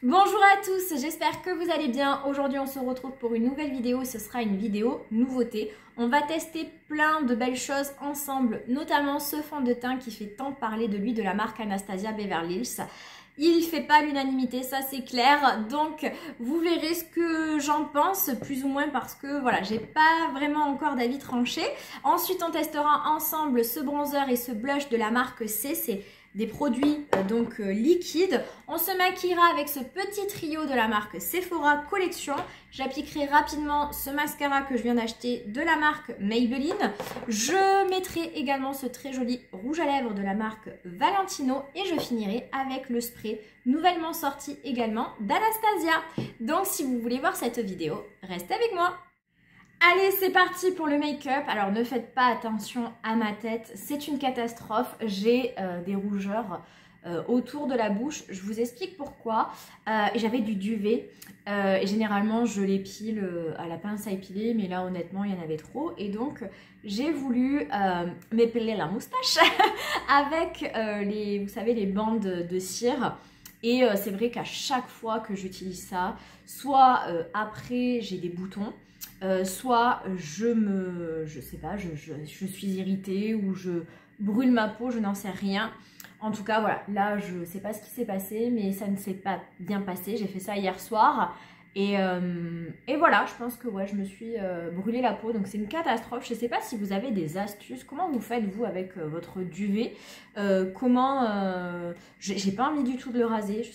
Bonjour à tous, j'espère que vous allez bien. Aujourd'hui on se retrouve pour une nouvelle vidéo, ce sera une vidéo nouveauté. On va tester plein de belles choses ensemble, notamment ce fond de teint qui fait tant parler de lui de la marque Anastasia Beverly Hills. Il fait pas l'unanimité, ça c'est clair, donc vous verrez ce que j'en pense, plus ou moins parce que voilà, j'ai pas vraiment encore d'avis tranché. Ensuite on testera ensemble ce bronzer et ce blush de la marque C, c'est des produits liquides. On se maquillera avec ce petit trio de la marque Sephora Collection. J'appliquerai rapidement ce mascara que je viens d'acheter de la marque Maybelline. Je mettrai également ce très joli rouge à lèvres de la marque Valentino et je finirai avec le spray nouvellement sorti également d'Anastasia. Donc si vous voulez voir cette vidéo, restez avec moi. Allez, c'est parti pour le make-up. Alors ne faites pas attention à ma tête, c'est une catastrophe. J'ai des rougeurs autour de la bouche. Je vous explique pourquoi. J'avais du duvet et généralement je l'épile à la pince à épiler, mais là honnêtement il y en avait trop. Et donc j'ai voulu m'épiler la moustache avec vous savez, les bandes de cire. Et c'est vrai qu'à chaque fois que j'utilise ça, soit après j'ai des boutons, soit je sais pas, je suis irritée ou je brûle ma peau, je n'en sais rien. En tout cas, voilà, là, je sais pas ce qui s'est passé, mais ça ne s'est pas bien passé. J'ai fait ça hier soir et voilà, je pense que ouais, je me suis brûlé la peau, donc c'est une catastrophe. Je sais pas si vous avez des astuces, comment vous faites vous avec votre duvet, j'ai pas envie du tout de le raser,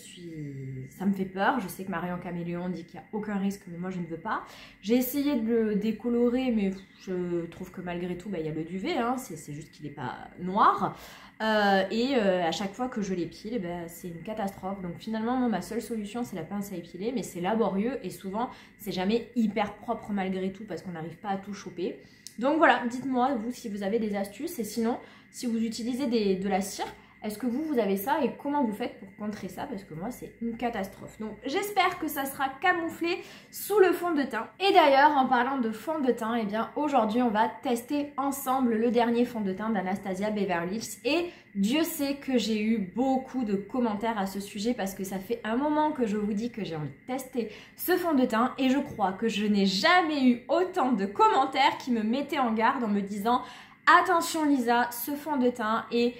ça me fait peur. Je sais que Marion Caméléon dit qu'il n'y a aucun risque, mais moi je ne veux pas. J'ai essayé de le décolorer, mais je trouve que malgré tout, il y a le duvet, hein, c'est juste qu'il n'est pas noir. À chaque fois que je l'épile, c'est une catastrophe. Donc finalement, moi, ma seule solution, c'est la pince à épiler, mais c'est laborieux et souvent, c'est jamais hyper propre malgré tout parce qu'on n'arrive pas à tout choper. Donc voilà, dites-moi, vous, si vous avez des astuces et sinon, si vous utilisez de la cire, est-ce que vous avez ça et comment vous faites pour contrer ça? Parce que moi, c'est une catastrophe. Donc, j'espère que ça sera camouflé sous le fond de teint. Et d'ailleurs, en parlant de fond de teint, eh bien, aujourd'hui, on va tester ensemble le dernier fond de teint d'Anastasia Beverly Hills. Et Dieu sait que j'ai eu beaucoup de commentaires à ce sujet parce que ça fait un moment que je vous dis que j'ai envie de tester ce fond de teint. Et je crois que je n'ai jamais eu autant de commentaires qui me mettaient en garde en me disant « Attention Lisa, ce fond de teint est...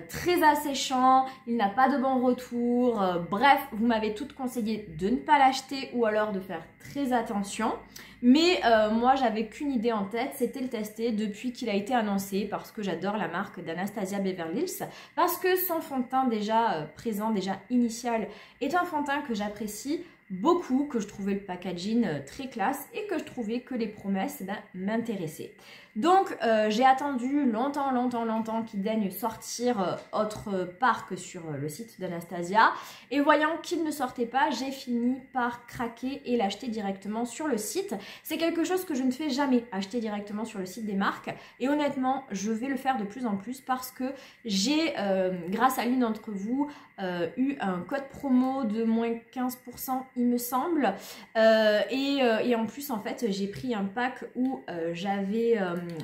très asséchant, il n'a pas de bon retour, bref, vous m'avez toutes conseillé de ne pas l'acheter ou alors de faire très attention. Mais moi, j'avais qu'une idée en tête, c'était le tester depuis qu'il a été annoncé parce que j'adore la marque d'Anastasia Beverly Hills, parce que son fond de teint déjà présent, déjà initial, est un fond de teint que j'apprécie beaucoup, que je trouvais le packaging très classe et que je trouvais que les promesses m'intéressaient. Donc j'ai attendu longtemps qu'il daigne sortir autre part que sur le site d'Anastasia et voyant qu'il ne sortait pas, j'ai fini par craquer et l'acheter directement sur le site. C'est quelque chose que je ne fais jamais, acheter directement sur le site des marques et honnêtement je vais le faire de plus en plus parce que j'ai, grâce à l'une d'entre vous, eu un code promo de moins 15% il me semble et en plus en fait j'ai pris un pack où j'avais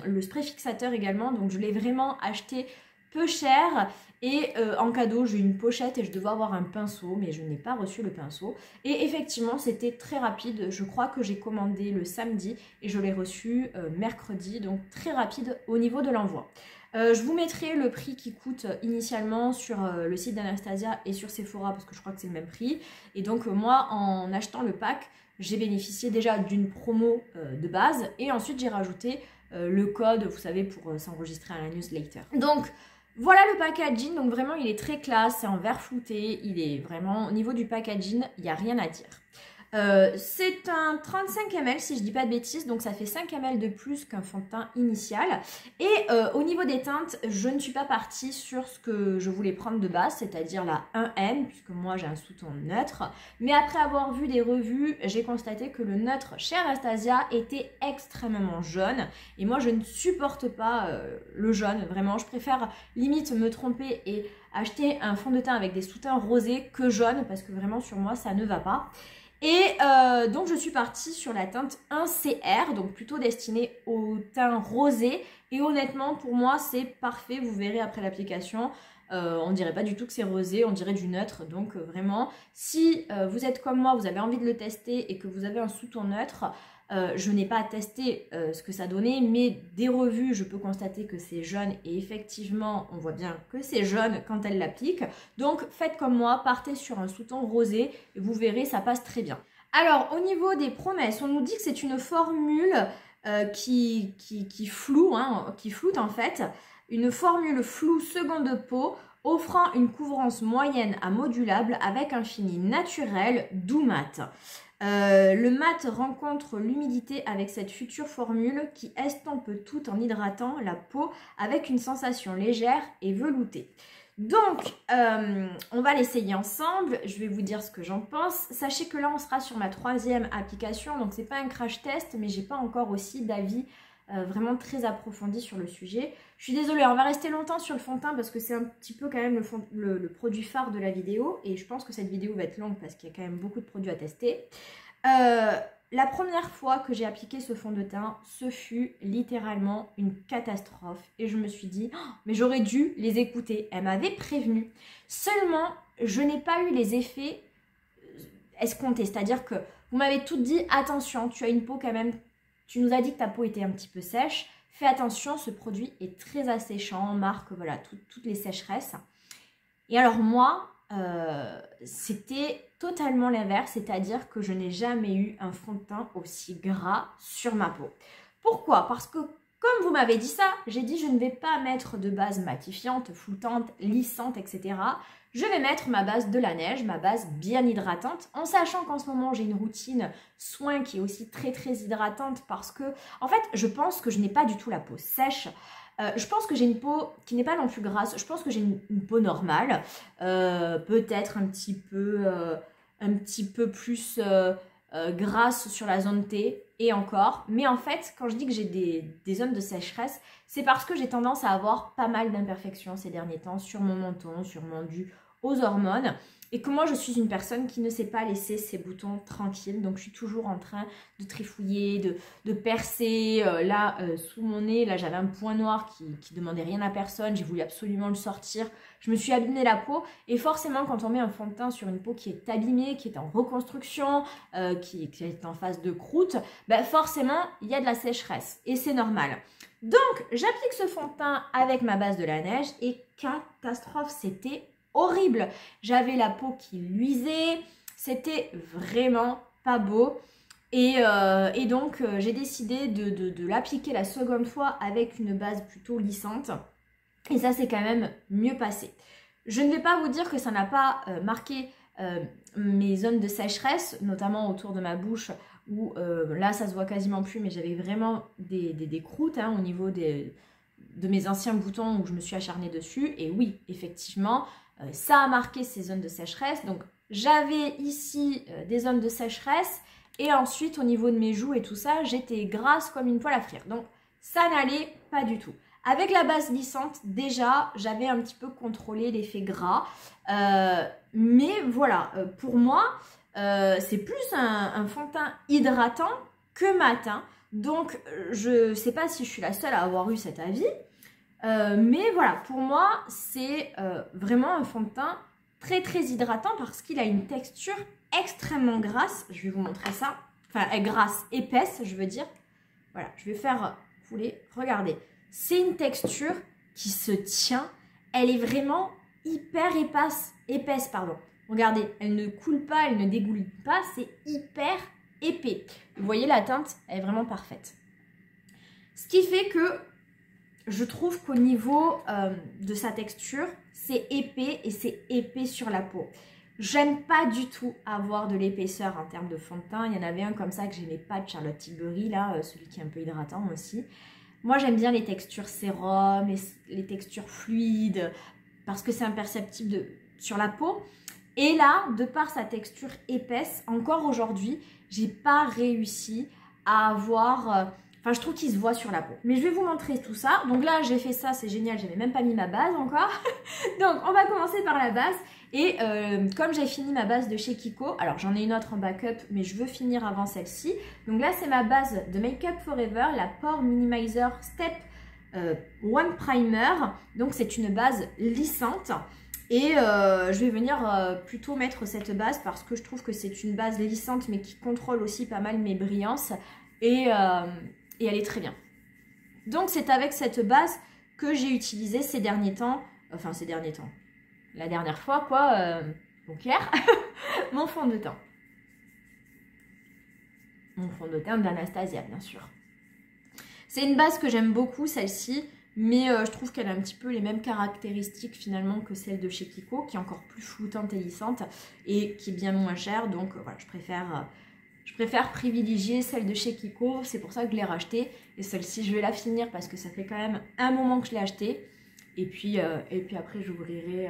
le spray fixateur également, donc je l'ai vraiment acheté peu cher et en cadeau j'ai une pochette et je devais avoir un pinceau mais je n'ai pas reçu le pinceau et effectivement c'était très rapide. Je crois que j'ai commandé le samedi et je l'ai reçu mercredi, donc très rapide au niveau de l'envoi. Je vous mettrai le prix qui coûte initialement sur le site d'Anastasia et sur Sephora parce que je crois que c'est le même prix. Et donc moi, en achetant le pack, j'ai bénéficié déjà d'une promo de base et ensuite j'ai rajouté le code, vous savez, pour s'enregistrer à la newsletter. Donc voilà le packaging, donc vraiment il est très classe, c'est en verre flouté, il est vraiment, au niveau du packaging, il n'y a rien à dire. C'est un 35 ml si je dis pas de bêtises, donc ça fait 5 ml de plus qu'un fond de teint initial. Et au niveau des teintes, je ne suis pas partie sur ce que je voulais prendre de base, c'est-à-dire la 1N, puisque moi j'ai un sous-ton neutre. Mais après avoir vu des revues, j'ai constaté que le neutre chez Anastasia était extrêmement jaune. Et moi je ne supporte pas le jaune, vraiment. Je préfère limite me tromper et acheter un fond de teint avec des sous-teints rosés que jaune, parce que vraiment sur moi ça ne va pas. Et donc je suis partie sur la teinte 1CR, donc plutôt destinée au teint rosé. Et honnêtement, pour moi, c'est parfait. Vous verrez après l'application. On dirait pas du tout que c'est rosé, on dirait du neutre. Donc vraiment, si vous êtes comme moi, vous avez envie de le tester et que vous avez un sous-ton neutre, je n'ai pas testé ce que ça donnait, mais des revues, je peux constater que c'est jaune et effectivement, on voit bien que c'est jaune quand elle l'applique. Donc, faites comme moi, partez sur un sous-ton rosé et vous verrez, ça passe très bien. Alors, au niveau des promesses, on nous dit que c'est une formule qui floue, hein, qui floute en fait, une formule floue seconde peau offrant une couvrance moyenne à modulable avec un fini naturel, doux mat. Le mat rencontre l'humidité avec cette future formule qui estompe tout en hydratant la peau avec une sensation légère et veloutée. Donc, on va l'essayer ensemble. Je vais vous dire ce que j'en pense. Sachez que là, on sera sur ma 3e application. Donc, c'est pas un crash test, mais j'ai pas encore aussi d'avis vraiment très approfondi sur le sujet. Je suis désolée, on va rester longtemps sur le fond de teint parce que c'est un petit peu quand même le produit phare de la vidéo. Et je pense que cette vidéo va être longue parce qu'il y a quand même beaucoup de produits à tester. La première fois que j'ai appliqué ce fond de teint, ce fut littéralement une catastrophe. Et je me suis dit, oh, mais j'aurais dû les écouter. Elle m'avait prévenu. Seulement, je n'ai pas eu les effets escomptés. C'est-à-dire que vous m'avez toutes dit, attention, tu as une peau quand même, tu nous as dit que ta peau était un petit peu sèche. Fais attention, ce produit est très asséchant, marque voilà, toutes les sécheresses. Et alors moi, c'était totalement l'inverse, c'est-à-dire que je n'ai jamais eu un fond de teint aussi gras sur ma peau. Pourquoi? Parce que comme vous m'avez dit ça, j'ai dit je ne vais pas mettre de base matifiante, floutante, lissante, etc. Je vais mettre ma base de la neige, ma base bien hydratante, en sachant qu'en ce moment j'ai une routine soin qui est aussi très hydratante parce que, en fait, je pense que je n'ai pas du tout la peau sèche. Je pense que j'ai une peau qui n'est pas non plus grasse, je pense que j'ai une peau normale, peut-être un petit peu plus grasse sur la zone T et encore, mais en fait quand je dis que j'ai des zones de sécheresse, c'est parce que j'ai tendance à avoir pas mal d'imperfections ces derniers temps sur mon menton, sûrement dû aux hormones. Et que moi, je suis une personne qui ne sait pas laisser ses boutons tranquilles. Donc, je suis toujours en train de trifouiller, de percer. Là, sous mon nez, là, j'avais un point noir qui demandait rien à personne. J'ai voulu absolument le sortir. Je me suis abîmé la peau. Et forcément, quand on met un fond de teint sur une peau qui est abîmée, qui est en reconstruction, qui est en phase de croûte, ben forcément, il y a de la sécheresse. Et c'est normal. Donc, j'applique ce fond de teint avec ma base de la neige. Et catastrophe, c'était horrible. J'avais la peau qui luisait, c'était vraiment pas beau. Et donc, j'ai décidé de l'appliquer la seconde fois avec une base plutôt lissante. Et ça, c'est quand même mieux passé. Je ne vais pas vous dire que ça n'a pas marqué mes zones de sécheresse, notamment autour de ma bouche, où là, ça se voit quasiment plus, mais j'avais vraiment des croûtes hein, au niveau de mes anciens boutons où je me suis acharnée dessus. Et oui, effectivement, ça a marqué ces zones de sécheresse. Donc, j'avais ici des zones de sécheresse et ensuite, au niveau de mes joues et tout ça, j'étais grasse comme une poêle à frire. Donc, ça n'allait pas du tout. Avec la base lissante, déjà, j'avais un petit peu contrôlé l'effet gras. Mais voilà, pour moi, c'est plus un fond de teint hydratant que matin. Donc, je ne sais pas si je suis la seule à avoir eu cet avis. Mais voilà, pour moi, c'est vraiment un fond de teint très hydratant parce qu'il a une texture extrêmement grasse. Je vais vous montrer ça. Enfin, grasse, épaisse, je veux dire. Voilà, je vais faire, vous voulez, regardez. C'est une texture qui se tient. Elle est vraiment hyper épaisse, pardon. Regardez, elle ne coule pas, elle ne dégouline pas. C'est hyper épais. Vous voyez, la teinte, elle est vraiment parfaite. Ce qui fait que je trouve qu'au niveau de sa texture, c'est épais et c'est épais sur la peau. J'aime pas du tout avoir de l'épaisseur en termes de fond de teint. Il y en avait un comme ça que j'aimais pas de Charlotte Tilbury, là, celui qui est un peu hydratant aussi. Moi, j'aime bien les textures sérum, les textures fluides, parce que c'est imperceptible sur la peau. Et là, de par sa texture épaisse, encore aujourd'hui, j'ai pas réussi à avoir... Enfin, je trouve qu'il se voit sur la peau. Mais je vais vous montrer tout ça. Donc là, j'ai fait ça, c'est génial. J'avais même pas mis ma base encore. Donc, on va commencer par la base. Et comme j'ai fini ma base de chez Kiko, alors j'en ai une autre en backup, mais je veux finir avant celle-ci. Donc là, c'est ma base de Make Up Forever, la Pore Minimizer Step One Primer. Donc c'est une base lissante. Et je vais venir plutôt mettre cette base parce que je trouve que c'est une base lissante mais qui contrôle aussi pas mal mes brillances. Et elle est très bien. Donc c'est avec cette base que j'ai utilisé ces derniers temps. Enfin ces derniers temps. La dernière fois quoi. Donc hier. Mon fond de teint. Mon fond de teint d'Anastasia bien sûr. C'est une base que j'aime beaucoup celle-ci. Mais je trouve qu'elle a un petit peu les mêmes caractéristiques finalement que celle de chez Kiko, qui est encore plus floutante et lissante et qui est bien moins chère. Donc voilà, je préfère privilégier celle de chez Kiko. C'est pour ça que je l'ai rachetée. Et celle-ci, je vais la finir parce que ça fait quand même un moment que je l'ai achetée. Et puis après, j'ouvrirai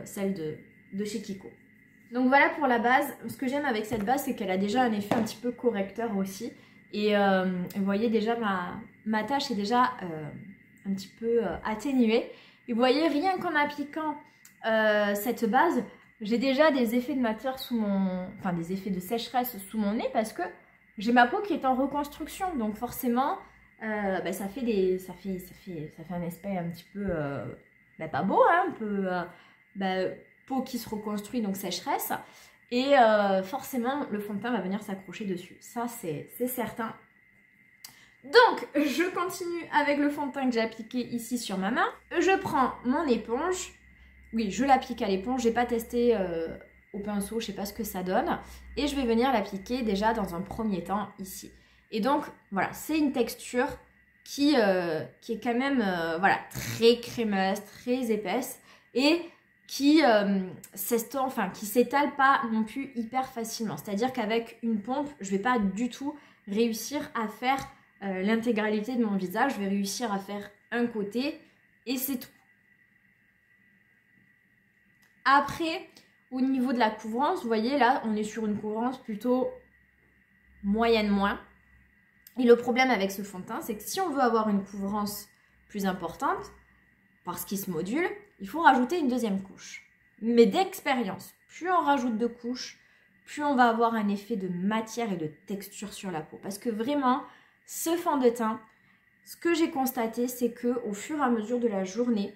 celle de chez Kiko. Donc voilà pour la base. Ce que j'aime avec cette base, c'est qu'elle a déjà un effet un petit peu correcteur aussi. Et vous voyez déjà ma tache est déjà un petit peu atténuée. Et vous voyez, rien qu'en appliquant cette base, j'ai déjà des effets de matière sous mon... Enfin, des effets de sécheresse sous mon nez parce que j'ai ma peau qui est en reconstruction. Donc forcément, ça fait un aspect un petit peu... pas beau, hein, un peu... peau qui se reconstruit, donc sécheresse. Et forcément, le fond de teint va venir s'accrocher dessus. Ça, c'est certain. Donc, je continue avec le fond de teint que j'ai appliqué ici sur ma main. Je prends mon éponge. Oui, je l'applique à l'éponge. Je n'ai pas testé au pinceau. Je ne sais pas ce que ça donne. Et je vais venir l'appliquer déjà dans un premier temps ici. Et donc, voilà, c'est une texture qui est quand même voilà, très crémeuse, très épaisse. Et qui s'étale pas non plus hyper facilement. C'est-à-dire qu'avec une pompe, je vais pas du tout réussir à faire l'intégralité de mon visage. Je vais réussir à faire un côté et c'est tout. Après, au niveau de la couvrance, vous voyez là, on est sur une couvrance plutôt moyenne moins. Et le problème avec ce fond de teint, c'est que si on veut avoir une couvrance plus importante, parce qu'il se module, il faut rajouter une deuxième couche. Mais d'expérience, plus on rajoute de couches, plus on va avoir un effet de matière et de texture sur la peau. Parce que vraiment, ce fond de teint, ce que j'ai constaté, c'est qu'au fur et à mesure de la journée,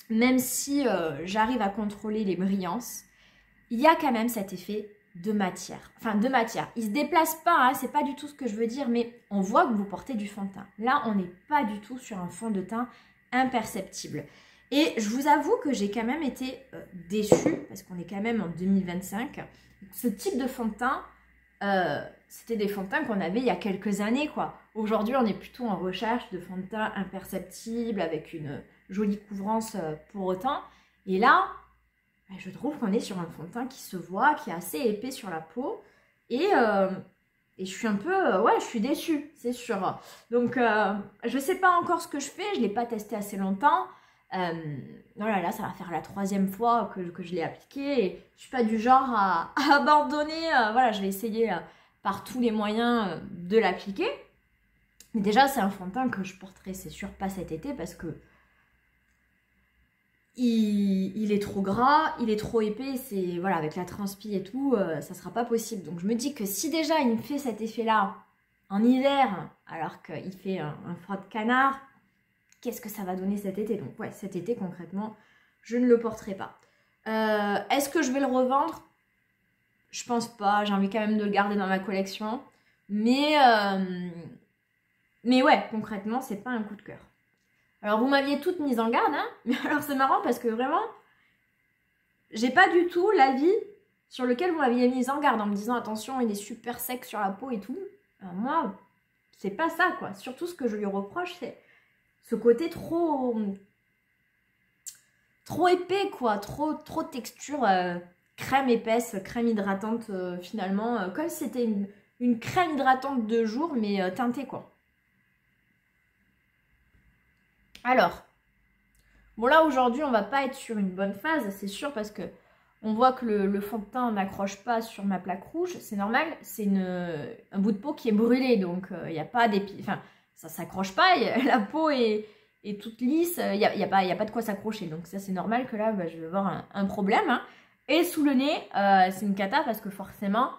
même si j'arrive à contrôler les brillances, il y a quand même cet effet de matière. Enfin, de matière. Il ne se déplace pas, hein, c'est pas du tout ce que je veux dire, mais on voit que vous portez du fond de teint. Là, on n'est pas du tout sur un fond de teint imperceptible. Et je vous avoue que j'ai quand même été déçue, parce qu'on est quand même en 2025. Ce type de fond de teint, c'était des fonds de teint qu'on avait il y a quelques années, quoi. Aujourd'hui, on est plutôt en recherche de fond de teint imperceptible, avec une jolie couvrance pour autant. Et là, je trouve qu'on est sur un fond de teint qui se voit, qui est assez épais sur la peau. Et je suis un peu... ouais, je suis déçue, c'est sûr. Donc, je ne sais pas encore ce que je fais. Je ne l'ai pas testé assez longtemps. Voilà, là, ça va faire la 3e fois que je l'ai appliqué. Et je ne suis pas du genre à abandonner. Voilà, je vais essayer par tous les moyens de l'appliquer. Mais déjà, c'est un fond de teint que je porterai, c'est sûr, pas cet été. Parce que il est trop gras, il est trop épais, c'est voilà, avec la transpi et tout, ça sera pas possible. Donc je me dis que si déjà il me fait cet effet-là en hiver, alors qu'il fait un froid de canard, qu'est-ce que ça va donner cet été? Donc ouais, cet été concrètement, je ne le porterai pas. Est-ce que je vais le revendre? Je pense pas, j'ai envie quand même de le garder dans ma collection. Mais ouais, concrètement, c'est pas un coup de cœur. Alors, vous m'aviez toutes mise en garde, hein, mais alors c'est marrant parce que vraiment, j'ai pas du tout l'avis sur lequel vous m'aviez mise en garde en me disant attention, il est super sec sur la peau et tout. Alors moi, c'est pas ça, quoi. Surtout, ce que je lui reproche, c'est ce côté trop épais, quoi. Trop de texture, crème épaisse, crème hydratante, finalement. Comme si c'était une crème hydratante de jour, mais teintée, quoi. Alors, bon là aujourd'hui on va pas être sur une bonne phase, c'est sûr, parce que on voit que le fond de teint n'accroche pas sur ma plaque rouge, c'est normal, c'est un bout de peau qui est brûlé, donc il n'y a pas d'épi... Enfin, ça s'accroche pas, la peau est toute lisse, il n'y a pas de quoi s'accrocher, donc ça c'est normal que là je vais avoir un problème. Hein. Et sous le nez, c'est une cata parce que forcément,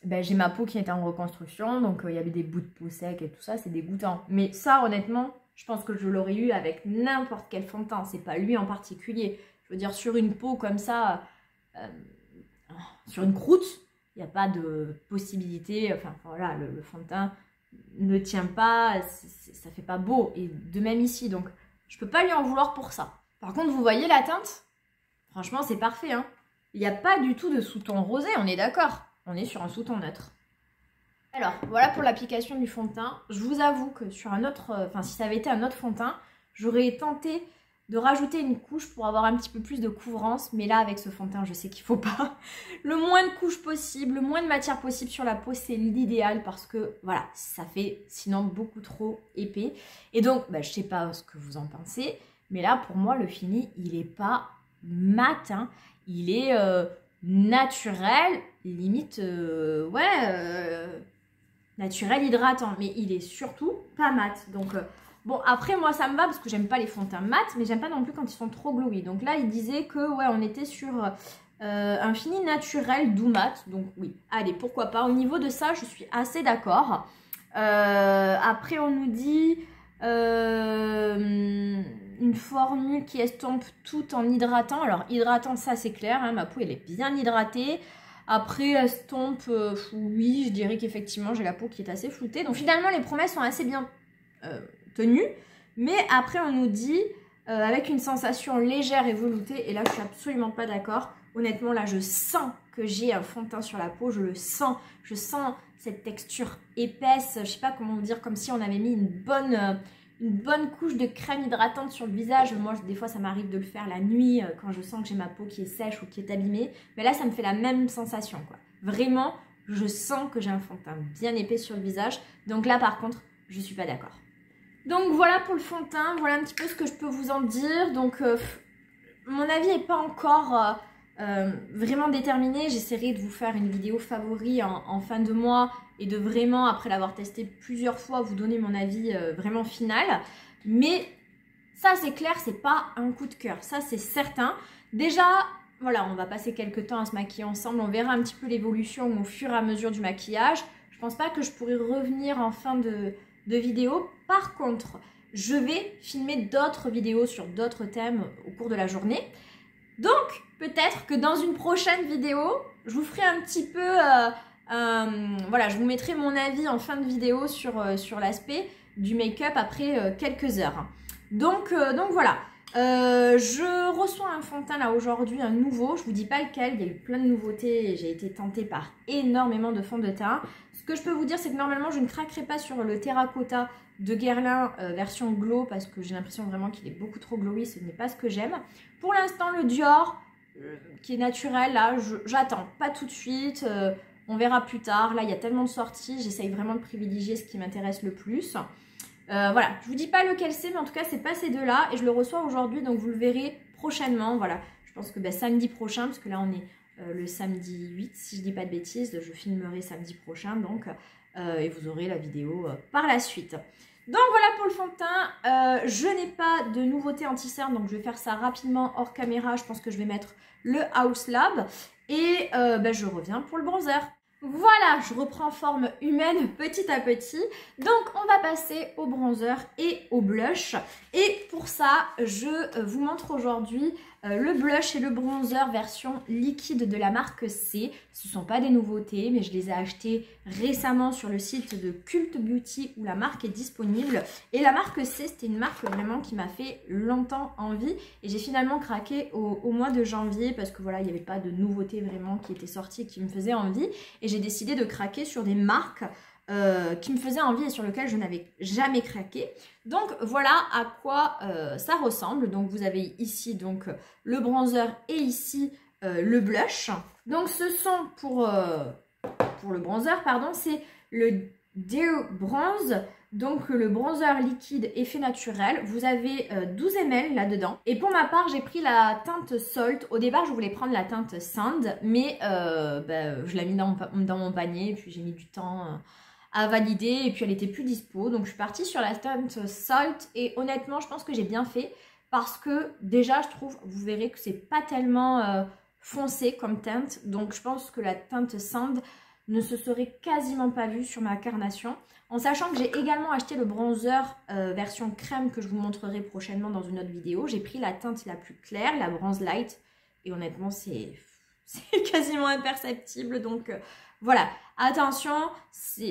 ben, j'ai ma peau qui était en reconstruction, donc il y avait des bouts de peau secs et tout ça, c'est dégoûtant. Mais ça, honnêtement, je pense que je l'aurais eu avec n'importe quel fond de teint, c'est pas lui en particulier. Je veux dire, sur une peau comme ça, sur une croûte, il n'y a pas de possibilité, enfin voilà, le fond de teint ne tient pas, ça fait pas beau, et de même ici, donc je peux pas lui en vouloir pour ça. Par contre, vous voyez la teinte? Franchement, c'est parfait, hein. Il n'y a pas du tout de sous-ton rosé, on est d'accord. On est sur un sous-ton neutre. Alors, voilà pour l'application du fond de teint. Je vous avoue que sur un autre, enfin si ça avait été un autre fond de teint, j'aurais tenté de rajouter une couche pour avoir un petit peu plus de couvrance. Mais là, avec ce fond de teint, je sais qu'il ne faut pas. Le moins de couches possible, le moins de matière possible sur la peau, c'est l'idéal parce que, voilà, ça fait sinon beaucoup trop épais. Et donc, bah, je ne sais pas ce que vous en pensez, mais là, pour moi, le fini, il n'est pas mat, hein. Il est naturel, limite, naturel hydratant, mais il est surtout pas mat. Donc, bon, après, moi, ça me va parce que j'aime pas les fonds de teint mat, mais j'aime pas non plus quand ils sont trop glowy. Donc là, il disait que, ouais, on était sur un fini naturel doux mat. Donc oui, allez, pourquoi pas. Au niveau de ça, je suis assez d'accord. Après, on nous dit une formule qui estompe tout en hydratant. Alors, hydratant, ça, c'est clair, hein, ma peau, elle est bien hydratée. Après, estompe, oui, je dirais qu'effectivement, j'ai la peau qui est assez floutée. Donc, finalement, les promesses sont assez bien tenues. Mais après, on nous dit avec une sensation légère et veloutée. Et là, je suis absolument pas d'accord. Honnêtement, là, je sens que j'ai un fond de teint sur la peau. Je le sens. Je sens cette texture épaisse. Je sais pas comment vous dire, comme si on avait mis une bonne couche de crème hydratante sur le visage. Moi, des fois, ça m'arrive de le faire la nuit quand je sens que j'ai ma peau qui est sèche ou qui est abîmée. Mais là, ça me fait la même sensation, quoi. Vraiment, je sens que j'ai un fond de teint bien épais sur le visage. Donc là, par contre, je suis pas d'accord. Donc voilà pour le fond de teint. Voilà un petit peu ce que je peux vous en dire. Donc, mon avis n'est pas encore vraiment déterminé. J'essaierai de vous faire une vidéo favori en fin de mois et de vraiment, après l'avoir testé plusieurs fois, vous donner mon avis vraiment final. Mais ça, c'est clair, c'est pas un coup de cœur. Ça, c'est certain. Déjà, voilà, on va passer quelques temps à se maquiller ensemble. On verra un petit peu l'évolution au fur et à mesure du maquillage. Je pense pas que je pourrai revenir en fin de vidéo. Par contre, je vais filmer d'autres vidéos sur d'autres thèmes au cours de la journée. Donc, peut-être que dans une prochaine vidéo, je vous ferai un petit peu... voilà, je vous mettrai mon avis en fin de vidéo sur l'aspect du make-up après quelques heures. Donc voilà. Je reçois un fond de teint là aujourd'hui, un nouveau. Je vous dis pas lequel, il y a eu plein de nouveautés et j'ai été tentée par énormément de fonds de teint. Ce que je peux vous dire, c'est que normalement, je ne craquerai pas sur le Terracotta de Guerlain version glow parce que j'ai l'impression vraiment qu'il est beaucoup trop glowy, ce n'est pas ce que j'aime. Pour l'instant, le Dior qui est naturel, là, j'attends, pas tout de suite, on verra plus tard. Là, il y a tellement de sorties, j'essaye vraiment de privilégier ce qui m'intéresse le plus. Voilà, je vous dis pas lequel c'est, mais en tout cas, c'est pas ces deux-là et je le reçois aujourd'hui, donc vous le verrez prochainement. Voilà, je pense que samedi prochain, parce que là, on est le samedi 8, si je dis pas de bêtises, je filmerai samedi prochain, donc, et vous aurez la vidéo par la suite. Donc voilà pour le fond de teint, je n'ai pas de nouveauté anti-cerne, donc je vais faire ça rapidement hors caméra. Je pense que je vais mettre le House Lab et je reviens pour le bronzer. Voilà, je reprends forme humaine petit à petit. Donc, on va passer au bronzer et au blush. Et pour ça, je vous montre aujourd'hui le blush et le bronzer version liquide de la marque C. Ce ne sont pas des nouveautés, mais je les ai achetés récemment sur le site de Cult Beauty où la marque est disponible. Et la marque C, c'était une marque vraiment qui m'a fait longtemps envie. Et j'ai finalement craqué au mois de janvier parce que voilà, il n'y avait pas de nouveautés vraiment qui étaient sorties et qui me faisaient envie. Et j'ai décidé de craquer sur des marques qui me faisaient envie et sur lesquelles je n'avais jamais craqué. Donc voilà à quoi ça ressemble. Donc vous avez ici donc le bronzer et ici le blush. Donc ce sont pour le bronzer, pardon, c'est le Dear Bronze. Donc le bronzer liquide effet naturel, vous avez 12 ml là-dedans. Et pour ma part, j'ai pris la teinte Salt. Au départ, je voulais prendre la teinte Sand, mais je l'ai mis dans mon panier. Et puis j'ai mis du temps à valider et puis elle était plus dispo. Donc je suis partie sur la teinte Salt et honnêtement, je pense que j'ai bien fait. Parce que déjà, je trouve, vous verrez que c'est pas tellement foncé comme teinte. Donc je pense que la teinte Sand ne se serait quasiment pas vu sur ma carnation. En sachant que j'ai également acheté le bronzer version crème que je vous montrerai prochainement dans une autre vidéo. J'ai pris la teinte la plus claire, la bronze light. Et honnêtement, c'est quasiment imperceptible. Donc voilà, attention,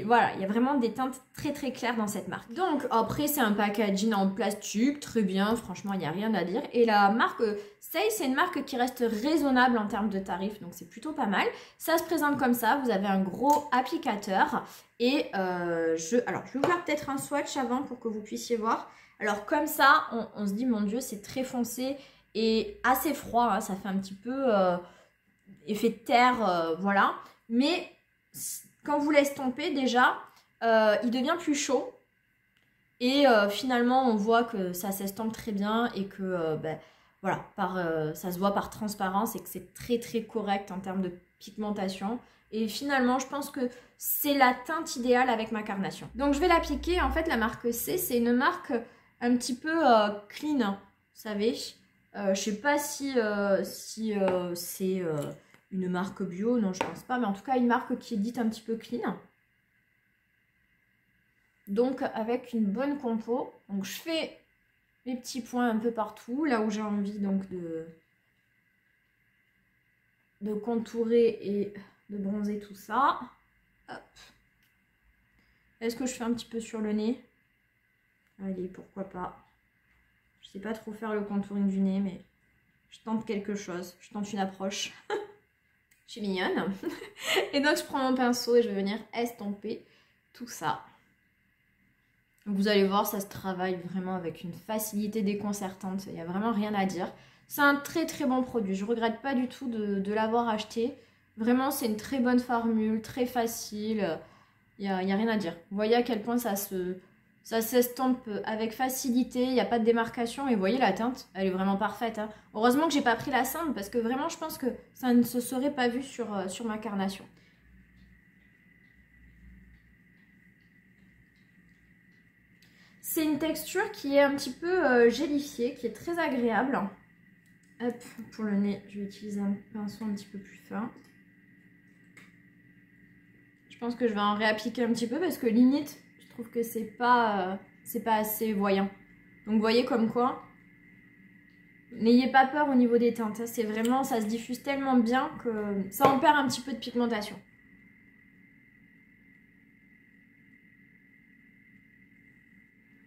voilà, il y a vraiment des teintes très très claires dans cette marque. Donc après, c'est un packaging en plastique, très bien, franchement, il n'y a rien à dire. Et la marque Stay, c'est une marque qui reste raisonnable en termes de tarifs, donc c'est plutôt pas mal. Ça se présente comme ça, vous avez un gros applicateur. Et alors, je vais vous faire peut-être un swatch avant pour que vous puissiez voir. Alors comme ça, on se dit, mon Dieu, c'est très foncé et assez froid, hein, ça fait un petit peu effet de terre, voilà. Mais quand vous l'estompez déjà, il devient plus chaud. Et finalement, on voit que ça s'estompe très bien et que voilà, ça se voit par transparence et que c'est très très correct en termes de pigmentation. Et finalement, je pense que c'est la teinte idéale avec ma carnation. Donc je vais l'appliquer. En fait, la marque C, c'est une marque un petit peu clean, hein, vous savez. Je sais pas si c'est une marque bio, non je pense pas, mais en tout cas une marque qui est dite un petit peu clean. Donc avec une bonne compo, donc je fais mes petits points un peu partout, là où j'ai envie donc de contourer et de bronzer tout ça. Est-ce que je fais un petit peu sur le nez? Allez, pourquoi pas. Je sais pas trop faire le contouring du nez, mais je tente quelque chose, je tente une approche. Je suis mignonne. Et donc, je prends mon pinceau et je vais venir estomper tout ça. Donc, vous allez voir, ça se travaille vraiment avec une facilité déconcertante. Il n'y a vraiment rien à dire. C'est un très très bon produit. Je ne regrette pas du tout de l'avoir acheté. Vraiment, c'est une très bonne formule, très facile. Il n'y a rien à dire. Vous voyez à quel point ça s'estompe avec facilité, il n'y a pas de démarcation et vous voyez la teinte, elle est vraiment parfaite. Hein. Heureusement que j'ai pas pris la simple parce que vraiment je pense que ça ne se serait pas vu sur ma carnation. C'est une texture qui est un petit peu gélifiée, qui est très agréable. Hop, pour le nez, je vais utiliser un pinceau un petit peu plus fin. Je pense que je vais en réappliquer un petit peu parce que limite, je trouve que c'est pas assez voyant. Donc vous voyez comme quoi, n'ayez pas peur au niveau des teintes. C'est vraiment, ça se diffuse tellement bien que ça en perd un petit peu de pigmentation.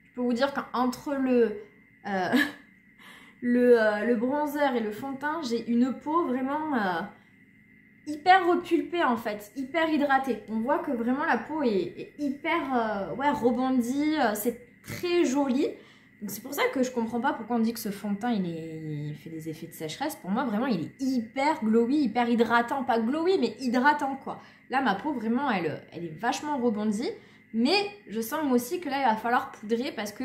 Je peux vous dire qu'entre le bronzer et le fond de teint, j'ai une peau vraiment hyper repulpée en fait, hyper hydratée. On voit que vraiment la peau est hyper rebondie, c'est très joli. Donc c'est pour ça que je comprends pas pourquoi on dit que ce fond de teint il fait des effets de sécheresse. Pour moi vraiment il est hyper glowy, hyper hydratant. Pas glowy mais hydratant quoi. Là ma peau vraiment elle est vachement rebondie. Mais je sens moi aussi que là il va falloir poudrer parce que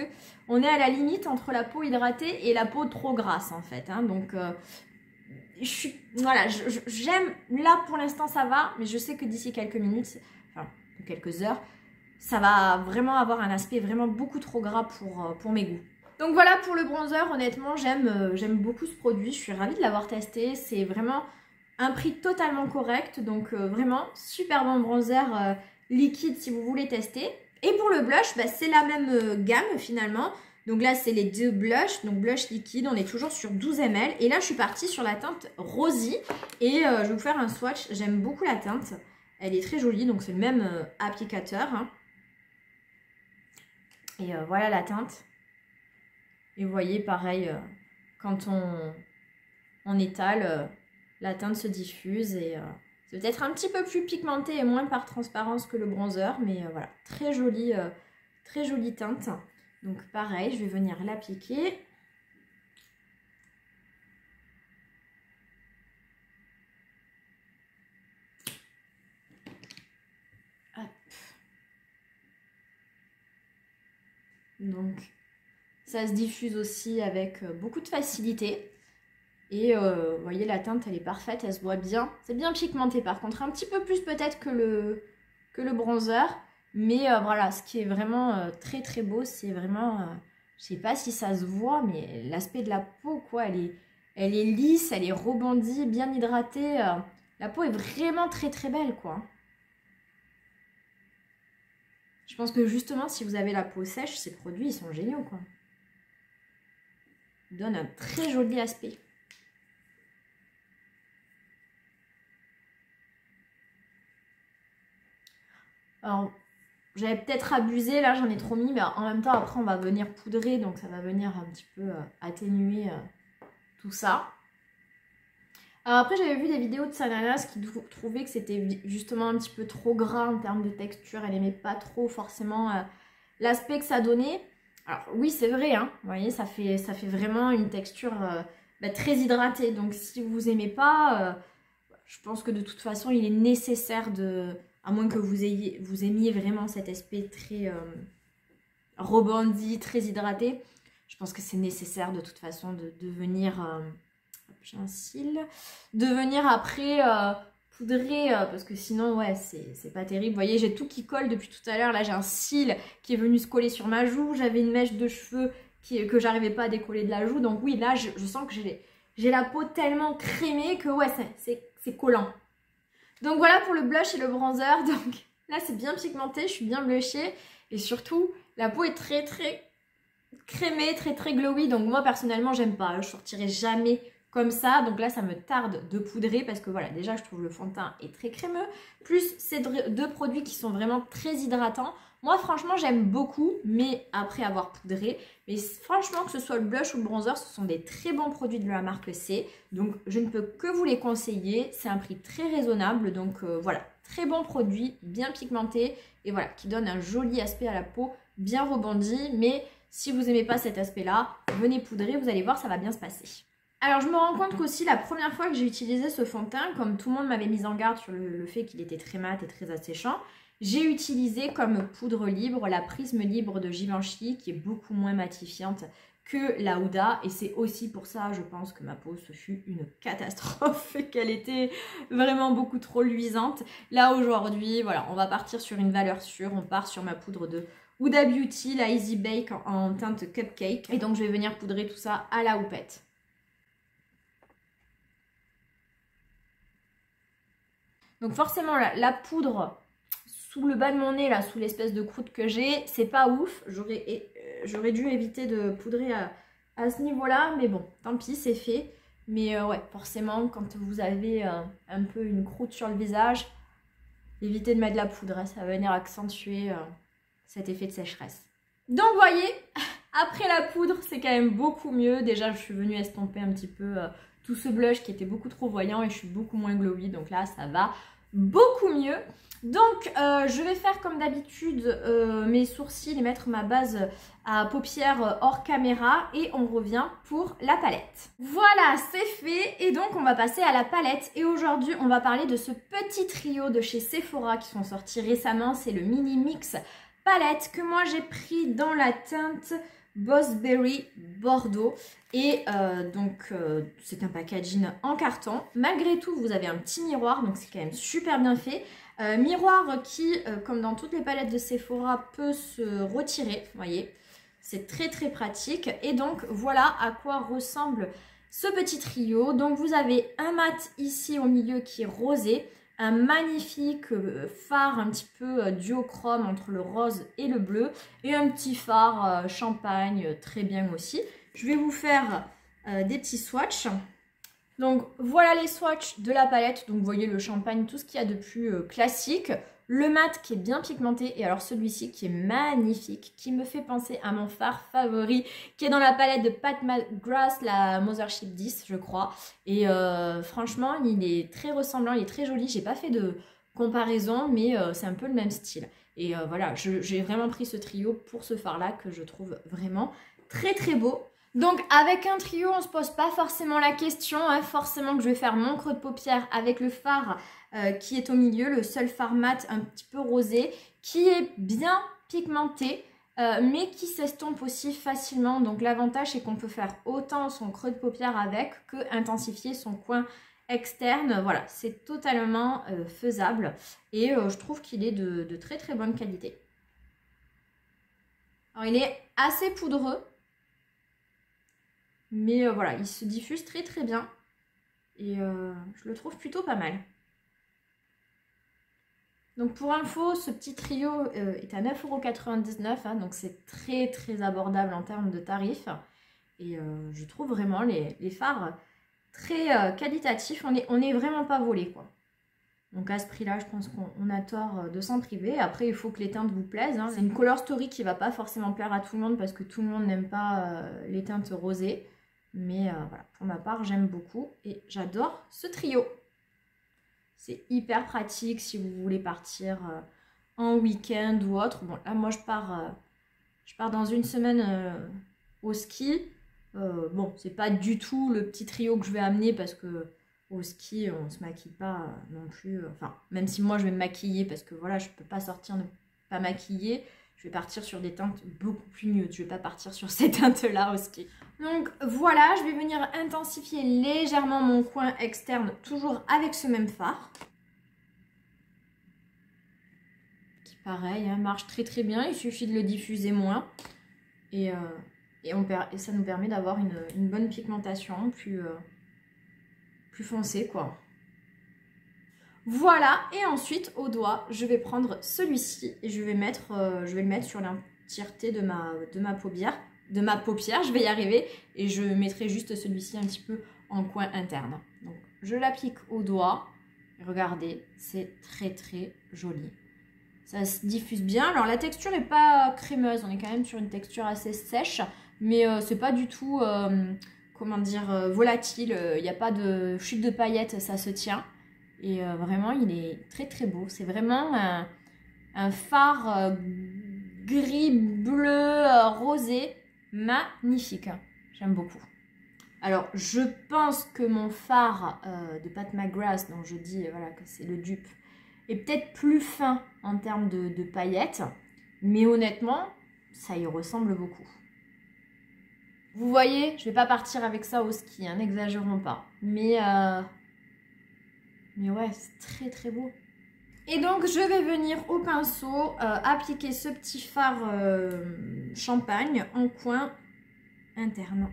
on est à la limite entre la peau hydratée et la peau trop grasse en fait. Hein. Donc voilà, j'aime, là pour l'instant ça va, mais je sais que d'ici quelques minutes, enfin quelques heures, ça va vraiment avoir un aspect vraiment beaucoup trop gras pour mes goûts. Donc voilà pour le bronzer, honnêtement j'aime beaucoup ce produit, je suis ravie de l'avoir testé, c'est vraiment un prix totalement correct, donc vraiment super bon bronzer liquide si vous voulez tester. Et pour le blush, bah, c'est la même gamme finalement. Donc là, c'est les deux blushs, donc blush liquide, on est toujours sur 12 ml. Et là, je suis partie sur la teinte Rosy. Et je vais vous faire un swatch, j'aime beaucoup la teinte. Elle est très jolie, donc c'est le même applicateur. Hein. Et voilà la teinte. Et vous voyez, pareil, quand on étale, la teinte se diffuse. Et c'est peut-être un petit peu plus pigmenté et moins par transparence que le bronzer. Mais voilà, très jolie teinte. Donc pareil, je vais venir l'appliquer. Hop. Donc ça se diffuse aussi avec beaucoup de facilité. Et vous voyez la teinte elle est parfaite, elle se voit bien. C'est bien pigmenté par contre, un petit peu plus peut-être que le bronzer. Mais voilà, ce qui est vraiment très très beau, c'est vraiment, je sais pas si ça se voit, mais l'aspect de la peau, quoi, elle est lisse, elle est rebondie, bien hydratée. La peau est vraiment très très belle, quoi. Je pense que justement, si vous avez la peau sèche, ces produits, ils sont géniaux, quoi. Ils donnent un très joli aspect. Alors, j'avais peut-être abusé, là j'en ai trop mis, mais en même temps après on va venir poudrer, donc ça va venir un petit peu atténuer tout ça. Alors après j'avais vu des vidéos de Sananas qui trouvaient que c'était justement un petit peu trop gras en termes de texture, elle aimait pas trop forcément l'aspect que ça donnait. Alors oui c'est vrai, hein, vous voyez ça fait vraiment une texture très hydratée, donc si vous aimez pas, je pense que de toute façon il est nécessaire de... À moins que vous aimiez vraiment cet aspect très rebondi, très hydraté. Je pense que c'est nécessaire de toute façon de venir... j'ai un cil. De venir après poudrer, parce que sinon, ouais, c'est pas terrible. Vous voyez, j'ai tout qui colle depuis tout à l'heure. Là, j'ai un cil qui est venu se coller sur ma joue. J'avais une mèche de cheveux que j'arrivais pas à décoller de la joue. Donc oui, là, je sens que j'ai la peau tellement crémée que ouais, c'est collant. Donc voilà pour le blush et le bronzer. Donc là c'est bien pigmenté, je suis bien blushée. Et surtout la peau est très très crémée, très très glowy. Donc moi personnellement j'aime pas, je sortirai jamais comme ça. Donc là ça me tarde de poudrer parce que voilà, déjà je trouve le fond de teint est très crémeux. Plus ces deux produits qui sont vraiment très hydratants. Moi franchement j'aime beaucoup, mais après avoir poudré. Mais franchement que ce soit le blush ou le bronzer, ce sont des très bons produits de la marque C. Donc je ne peux que vous les conseiller. C'est un prix très raisonnable. Donc voilà, très bons produits, bien pigmentés. Et voilà, qui donnent un joli aspect à la peau, bien rebondi. Mais si vous n'aimez pas cet aspect-là, venez poudrer, vous allez voir, ça va bien se passer. Alors je me rends compte qu'aussi la première fois que j'ai utilisé ce fond de teint, comme tout le monde m'avait mis en garde sur le fait qu'il était très mat et très asséchant, j'ai utilisé comme poudre libre la Prisme Libre de Givenchy qui est beaucoup moins matifiante que la Huda. Et c'est aussi pour ça, je pense, que ma peau, ce fut une catastrophe et qu'elle était vraiment beaucoup trop luisante. Là, aujourd'hui, voilà, on va partir sur une valeur sûre. On part sur ma poudre de Huda Beauty, la Easy Bake en teinte Cupcake. Et donc, je vais venir poudrer tout ça à la houppette. Donc forcément, la poudre sous le bas de mon nez, là, sous l'espèce de croûte que j'ai, c'est pas ouf. J'aurais dû éviter de poudrer à ce niveau-là, mais bon, tant pis, c'est fait. Mais ouais, forcément, quand vous avez un peu une croûte sur le visage, évitez de mettre de la poudre, hein, ça va venir accentuer cet effet de sécheresse. Donc, vous voyez, après la poudre, c'est quand même beaucoup mieux. Déjà, je suis venue estomper un petit peu tout ce blush qui était beaucoup trop voyant et je suis beaucoup moins glowy. Donc là, ça va beaucoup mieux. Donc je vais faire comme d'habitude mes sourcils et mettre ma base à paupières hors caméra et on revient pour la palette. Voilà, c'est fait et donc on va passer à la palette et aujourd'hui on va parler de ce petit trio de chez Sephora qui sont sortis récemment. C'est le Mini Mix palette que moi j'ai pris dans la teinte Bossberry Bordeaux et c'est un packaging en carton. Malgré tout vous avez un petit miroir donc c'est quand même super bien fait. Miroir qui, comme dans toutes les palettes de Sephora, peut se retirer, vous voyez. C'est très très pratique. Et donc voilà à quoi ressemble ce petit trio. Donc vous avez un mat ici au milieu qui est rosé. Un magnifique fard un petit peu duochrome entre le rose et le bleu. Et un petit fard champagne très bien aussi. Je vais vous faire des petits swatchs. Donc voilà les swatchs de la palette, donc vous voyez le champagne, tout ce qu'il y a de plus classique. Le mat qui est bien pigmenté et alors celui-ci qui est magnifique, qui me fait penser à mon fard favori, qui est dans la palette de Pat McGrath, la Mothership 10 je crois. Et franchement il est très ressemblant, il est très joli, j'ai pas fait de comparaison mais c'est un peu le même style. Et voilà, j'ai vraiment pris ce trio pour ce fard là que je trouve vraiment très très beau. Donc avec un trio, on ne se pose pas forcément la question, hein, forcément que je vais faire mon creux de paupière avec le fard qui est au milieu, le seul fard mat un petit peu rosé, qui est bien pigmenté, mais qui s'estompe aussi facilement. Donc l'avantage c'est qu'on peut faire autant son creux de paupière avec que intensifier son coin externe. Voilà, c'est totalement faisable et je trouve qu'il est de très très bonne qualité. Alors il est assez poudreux. Mais voilà, il se diffuse très très bien. Et je le trouve plutôt pas mal. Donc pour info, ce petit trio est à 9,99 €, hein, donc c'est très très abordable en termes de tarifs. Et je trouve vraiment les fards très qualitatifs, on est vraiment pas volé quoi. Donc à ce prix-là, je pense qu'on a tort de s'en priver. Après, il faut que les teintes vous plaisent, hein. C'est une color story qui va pas forcément plaire à tout le monde parce que tout le monde n'aime pas les teintes rosées. Mais voilà, pour ma part, j'aime beaucoup et j'adore ce trio. C'est hyper pratique si vous voulez partir en week-end ou autre. Bon, là, moi, je pars dans une semaine au ski. Bon, c'est pas du tout le petit trio que je vais amener parce que au ski, on se maquille pas non plus. Enfin, même si moi, je vais me maquiller parce que voilà, je peux pas sortir ne pas maquiller. Je vais partir sur des teintes beaucoup plus neutres. Je vais pas partir sur ces teintes-là au ski. Donc voilà, je vais venir intensifier légèrement mon coin externe, toujours avec ce même fard. Qui pareil, hein, marche très très bien, il suffit de le diffuser moins. Et ça nous permet d'avoir une bonne pigmentation, plus foncée quoi. Voilà, et ensuite au doigt, je vais prendre celui-ci et je vais le mettre sur l'entièreté de ma paupière. Je vais y arriver, et je mettrai juste celui-ci un petit peu en coin interne. Donc je l'applique au doigt, et regardez, c'est très très joli. Ça se diffuse bien. Alors la texture n'est pas crémeuse, on est quand même sur une texture assez sèche, mais c'est pas du tout, comment dire, volatile. Il n'y a pas de chute de paillettes, ça se tient. Et vraiment, il est très très beau. C'est vraiment un fard gris, bleu, rosé. Magnifique. J'aime beaucoup. Alors, je pense que mon fard de Pat McGrath, dont je dis voilà, que c'est le dupe, est peut-être plus fin en termes de paillettes. Mais honnêtement, ça y ressemble beaucoup. Vous voyez, je ne vais pas partir avec ça au ski, hein, n'exagérons pas. Mais ouais, c'est très très beau. Et donc, je vais venir au pinceau appliquer ce petit fard champagne en coin interne.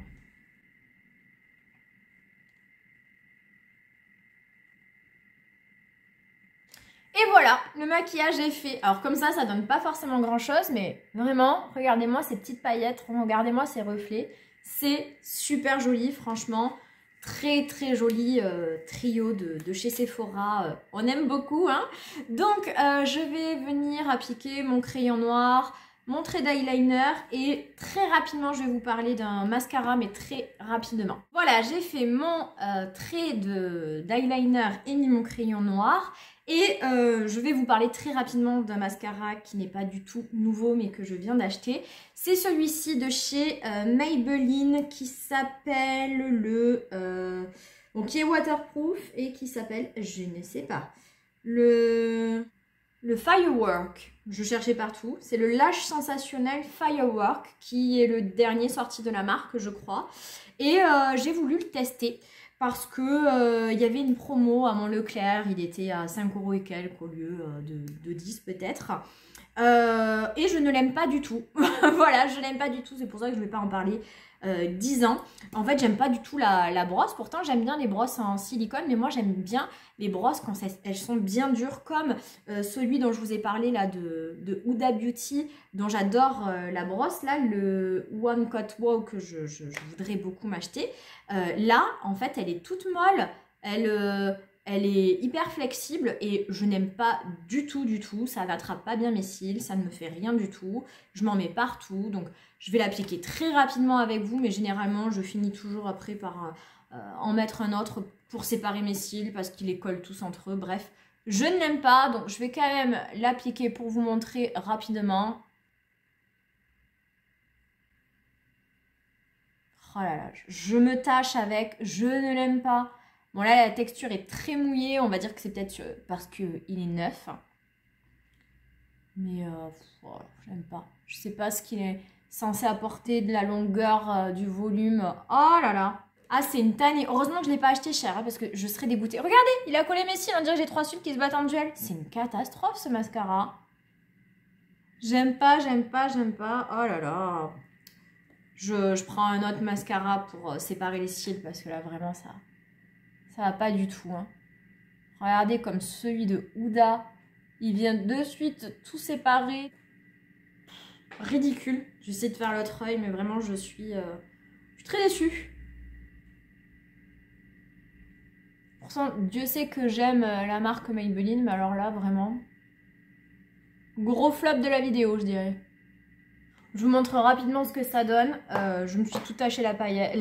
Et voilà, le maquillage est fait. Alors comme ça donne pas forcément grand chose, mais vraiment, regardez-moi ces petites paillettes, regardez-moi ces reflets. C'est super joli, franchement. Très très joli trio de chez Sephora. On aime beaucoup, hein. Donc je vais venir appliquer mon crayon noir, mon trait d'eyeliner et très rapidement je vais vous parler d'un mascara, mais très rapidement. Voilà, j'ai fait mon trait d'eyeliner et mis mon crayon noir. Et je vais vous parler très rapidement d'un mascara qui n'est pas du tout nouveau mais que je viens d'acheter. C'est celui-ci de chez Maybelline qui s'appelle qui est waterproof et qui s'appelle, je ne sais pas, le Firework. Je cherchais partout. C'est le Lash Sensationnel Firework qui est le dernier sorti de la marque, je crois. Et j'ai voulu le tester. Parce que y avait une promo à mon Leclerc, il était à 5 € et quelques au lieu de 10 peut-être. Et je ne l'aime pas du tout. Voilà, je l'aime pas du tout, c'est pour ça que je ne vais pas en parler 10 ans. En fait, j'aime pas du tout la brosse. Pourtant, j'aime bien les brosses en silicone, mais moi, j'aime bien les brosses quand elles sont bien dures, comme celui dont je vous ai parlé là de Huda Beauty, dont j'adore la brosse, là, le One Cut Wow que je voudrais beaucoup m'acheter. Là, en fait, elle est toute molle, elle est hyper flexible et je n'aime pas du tout, ça n'attrape pas bien mes cils, ça ne me fait rien du tout, je m'en mets partout, donc je vais l'appliquer très rapidement avec vous, mais généralement, je finis toujours après par en mettre un autre pour séparer mes cils parce qu'ils les collent tous entre eux, bref. Je ne l'aime pas, donc je vais quand même l'appliquer pour vous montrer rapidement. Oh là là, je me tâche avec, je ne l'aime pas. Bon là, la texture est très mouillée, on va dire que c'est peut-être parce qu'il est neuf. Mais oh, j'aime pas. Je sais pas ce qu'il est censé apporter, de la longueur, du volume. Oh là là. Ah, c'est une tannée. Heureusement que je ne l'ai pas acheté cher, hein, parce que je serais dégoûtée. Regardez, il a collé mes cils, on dirait que j'ai 3 cils qui se battent en duel. C'est une catastrophe ce mascara. J'aime pas. Oh là là. Je prends un autre mascara pour séparer les cils parce que là vraiment ça va pas du tout. Hein. Regardez comme celui de Huda. Il vient de suite tout séparer. Ridicule. J'essaie de faire l'autre œil, mais vraiment, je suis très déçue. Pourtant, Dieu sait que j'aime la marque Maybelline, mais alors là, vraiment... Gros flop de la vidéo, je dirais. Je vous montre rapidement ce que ça donne. Je me suis tout taché la paillette.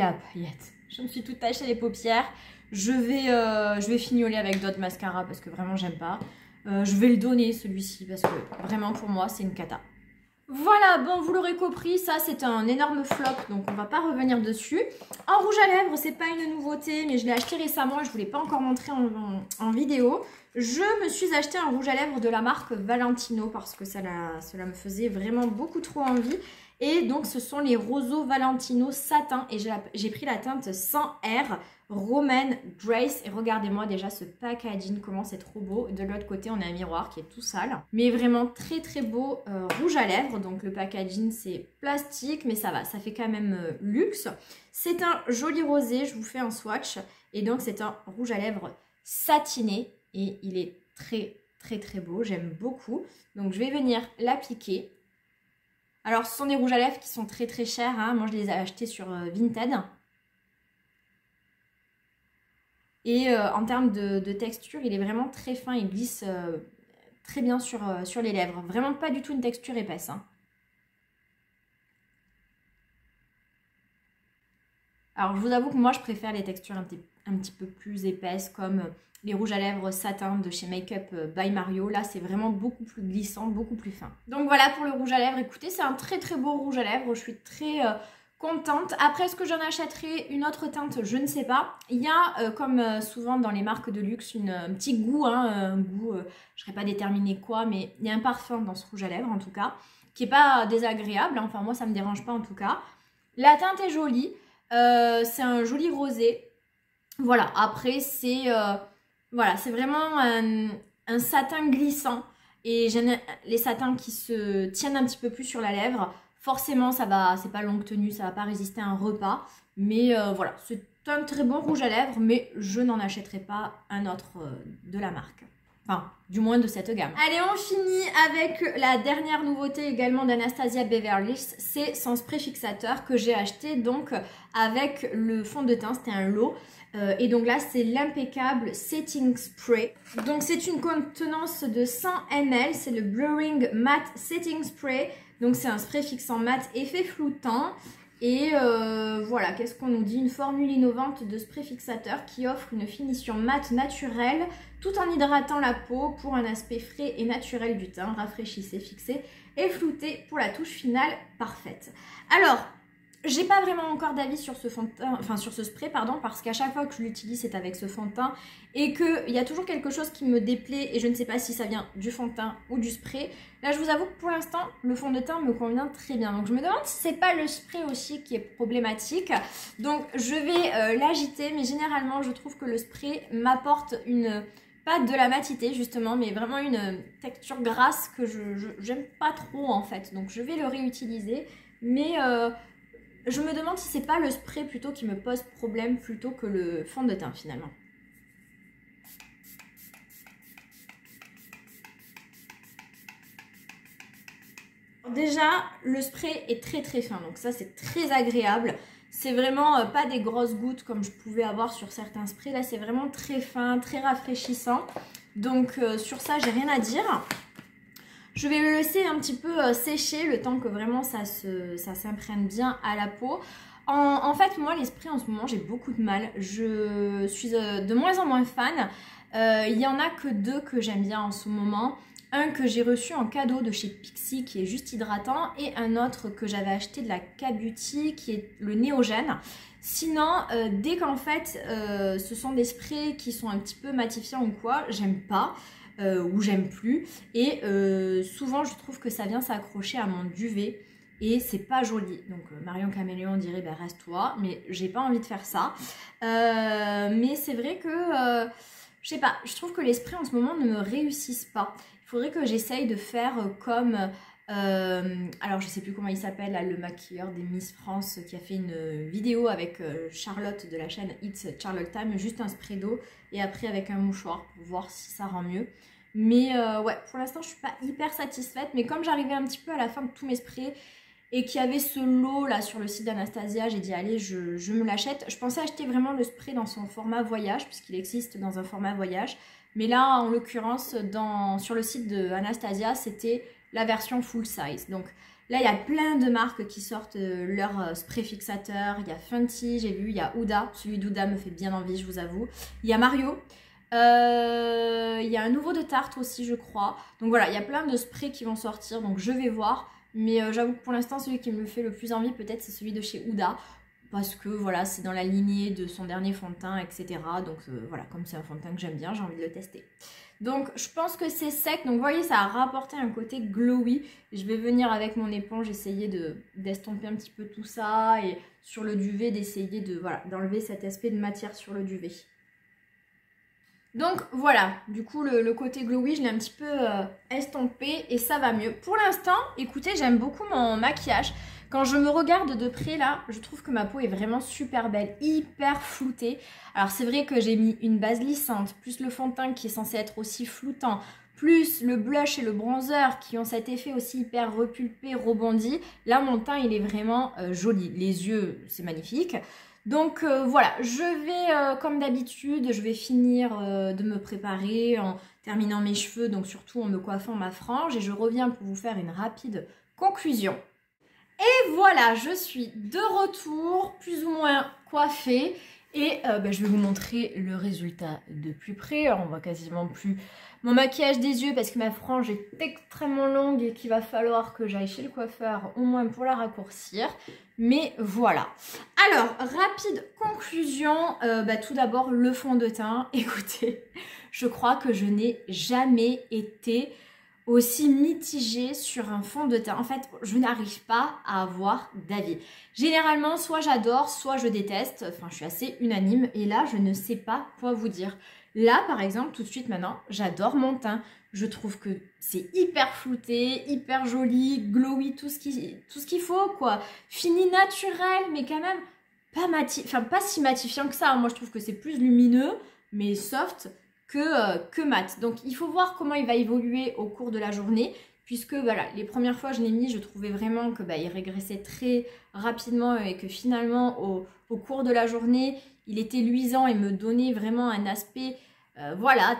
Je me suis tout taché les paupières. Je vais fignoler avec d'autres mascaras parce que vraiment j'aime pas. Je vais le donner celui-ci parce que vraiment pour moi c'est une cata. Voilà, bon vous l'aurez compris, ça c'est un énorme flop donc on va pas revenir dessus. En rouge à lèvres, c'est pas une nouveauté mais je l'ai acheté récemment et je vous l'ai pas encore montré en vidéo. Je me suis acheté un rouge à lèvres de la marque Valentino parce que cela me faisait vraiment beaucoup trop envie. Et donc ce sont les Roseau Valentino Satin et j'ai pris la teinte 100R Roman Grace. Et regardez-moi déjà ce packaging, comment c'est trop beau. De l'autre côté on a un miroir qui est tout sale. Mais vraiment très très beau rouge à lèvres. Donc le packaging c'est plastique mais ça va, ça fait quand même luxe. C'est un joli rosé, je vous fais un swatch. Et donc c'est un rouge à lèvres satiné. Et il est très très très beau, j'aime beaucoup. Donc je vais venir l'appliquer. Alors ce sont des rouges à lèvres qui sont très très chers, hein. Moi je les ai achetés sur Vinted. Et en termes de texture, il est vraiment très fin, il glisse très bien sur les lèvres. Vraiment pas du tout une texture épaisse, hein. Alors je vous avoue que moi je préfère les textures un petit peu plus épaisses comme les rouges à lèvres satin de chez Makeup by Mario. Là c'est vraiment beaucoup plus glissant, beaucoup plus fin. Donc voilà pour le rouge à lèvres. Écoutez, c'est un très très beau rouge à lèvres. Je suis très contente. Après, est-ce que j'en achèterai une autre teinte? Je ne sais pas. Il y a comme souvent dans les marques de luxe un petit goût, hein, un goût, je ne serais pas déterminée quoi, mais il y a un parfum dans ce rouge à lèvres en tout cas, qui n'est pas désagréable. Enfin moi ça ne me dérange pas en tout cas. La teinte est jolie. C'est un joli rosé. Voilà, après c'est voilà, c'est vraiment un satin glissant. Et j'aime les satins qui se tiennent un petit peu plus sur la lèvre. Forcément, ça va, c'est pas longue tenue, ça va pas résister à un repas. Mais voilà, c'est un très bon rouge à lèvres, mais je n'en achèterai pas un autre de la marque. Enfin, du moins de cette gamme. Allez, on finit avec la dernière nouveauté également d'Anastasia Beverly Hills. C'est son spray fixateur que j'ai acheté donc avec le fond de teint. C'était un lot. Et donc là, c'est l'impeccable Setting Spray. Donc c'est une contenance de 100 ml. C'est le Blurring Matte Setting Spray. Donc c'est un spray fixant mat effet floutant. Et voilà, qu'est-ce qu'on nous dit? Une formule innovante de spray fixateur qui offre une finition mate naturelle tout en hydratant la peau pour un aspect frais et naturel du teint. Rafraîchissez, fixez et floutez pour la touche finale parfaite. Alors, j'ai pas vraiment encore d'avis sur ce fond de teint, enfin sur ce spray pardon, parce qu'à chaque fois que je l'utilise c'est avec ce fond de teint et qu'il y a toujours quelque chose qui me déplaît et je ne sais pas si ça vient du fond de teint ou du spray. Là je vous avoue que pour l'instant le fond de teint me convient très bien, donc je me demande si c'est pas le spray aussi qui est problématique. Donc je vais l'agiter, mais généralement je trouve que le spray m'apporte pas de la matité justement, mais vraiment une texture grasse que j'aime pas trop en fait, donc je vais le réutiliser, mais je me demande si c'est pas le spray plutôt qui me pose problème plutôt que le fond de teint finalement. Déjà, le spray est très très fin, donc ça c'est très agréable. C'est vraiment pas des grosses gouttes comme je pouvais avoir sur certains sprays. Là c'est vraiment très fin, très rafraîchissant. Donc sur ça j'ai rien à dire. Je vais le laisser un petit peu sécher le temps que vraiment ça s'imprègne bien à la peau. En fait, moi, les sprays en ce moment, j'ai beaucoup de mal. Je suis de moins en moins fan. Il y en a que deux que j'aime bien en ce moment. Un que j'ai reçu en cadeau de chez Pixi qui est juste hydratant et un autre que j'avais acheté de la K-Beauty qui est le Néogène. Sinon, dès qu'en fait, ce sont des sprays qui sont un petit peu matifiants ou quoi, j'aime pas. Ou j'aime plus, et souvent je trouve que ça vient s'accrocher à mon duvet et c'est pas joli. Donc Marion Caméléon dirait bah, reste-toi, mais j'ai pas envie de faire ça. Mais c'est vrai que je sais pas, je trouve que les sprays en ce moment ne me réussissent pas. Il faudrait que j'essaye de faire comme alors je sais plus comment il s'appelle, le maquilleur des Miss France qui a fait une vidéo avec Charlotte de la chaîne It's Charlotte Time, juste un spray d'eau et après avec un mouchoir pour voir si ça rend mieux. Mais ouais, pour l'instant, je suis pas hyper satisfaite. Mais comme j'arrivais un petit peu à la fin de tous mes sprays et qu'il y avait ce lot là sur le site d'Anastasia, j'ai dit allez, je me l'achète. Je pensais acheter vraiment le spray dans son format voyage, puisqu'il existe dans un format voyage. Mais là, en l'occurrence, sur le site de Anastasia, c'était la version full size. Donc là, il y a plein de marques qui sortent leur spray fixateur. Il y a Fenty, j'ai vu, il y a Huda. Celui d'Huda me fait bien envie, je vous avoue. Il y a Mario. Il y a un nouveau de Tarte aussi, je crois. Donc voilà, il y a plein de sprays qui vont sortir. Donc je vais voir. Mais j'avoue que pour l'instant, celui qui me fait le plus envie, peut-être, c'est celui de chez Huda. Parce que voilà, c'est dans la lignée de son dernier fond de teint, etc. Donc voilà, comme c'est un fond de teint que j'aime bien, j'ai envie de le tester. Donc je pense que c'est sec. Donc vous voyez, ça a rapporté un côté glowy. Je vais venir avec mon éponge essayer d'estomper un petit peu tout ça. Et sur le duvet, d'essayer d'enlever cet aspect de matière sur le duvet. Donc voilà, du coup le côté glowy, je l'ai un petit peu estompé et ça va mieux. Pour l'instant, écoutez, j'aime beaucoup mon maquillage. Quand je me regarde de près là, je trouve que ma peau est vraiment super belle, hyper floutée. Alors c'est vrai que j'ai mis une base lissante, plus le fond de teint qui est censé être aussi floutant, plus le blush et le bronzer qui ont cet effet aussi hyper repulpé, rebondi. Là mon teint il est vraiment joli, les yeux c'est magnifique. Donc voilà, je vais comme d'habitude, je vais finir de me préparer en terminant mes cheveux, donc surtout en me coiffant ma frange et je reviens pour vous faire une rapide conclusion. Et voilà, je suis de retour, plus ou moins coiffée et je vais vous montrer le résultat de plus près. On voit quasiment plus mon maquillage des yeux parce que ma frange est extrêmement longue et qu'il va falloir que j'aille chez le coiffeur au moins pour la raccourcir. Mais voilà. Alors, rapide conclusion. Tout d'abord, le fond de teint. Écoutez, je crois que je n'ai jamais été aussi mitigée sur un fond de teint. En fait, je n'arrive pas à avoir d'avis. Généralement, soit j'adore, soit je déteste. Enfin, je suis assez unanime. Et là, je ne sais pas quoi vous dire. Là, par exemple, tout de suite maintenant, j'adore mon teint. Je trouve que c'est hyper flouté, hyper joli, glowy, tout ce qu'il faut, quoi. Fini naturel, mais quand même pas si matifiant que ça. Moi, je trouve que c'est plus lumineux, mais soft que mat. Donc, il faut voir comment il va évoluer au cours de la journée. Puisque voilà, les premières fois je l'ai mis, je trouvais vraiment que il régressait très rapidement et que finalement au cours de la journée, il était luisant et me donnait vraiment un aspect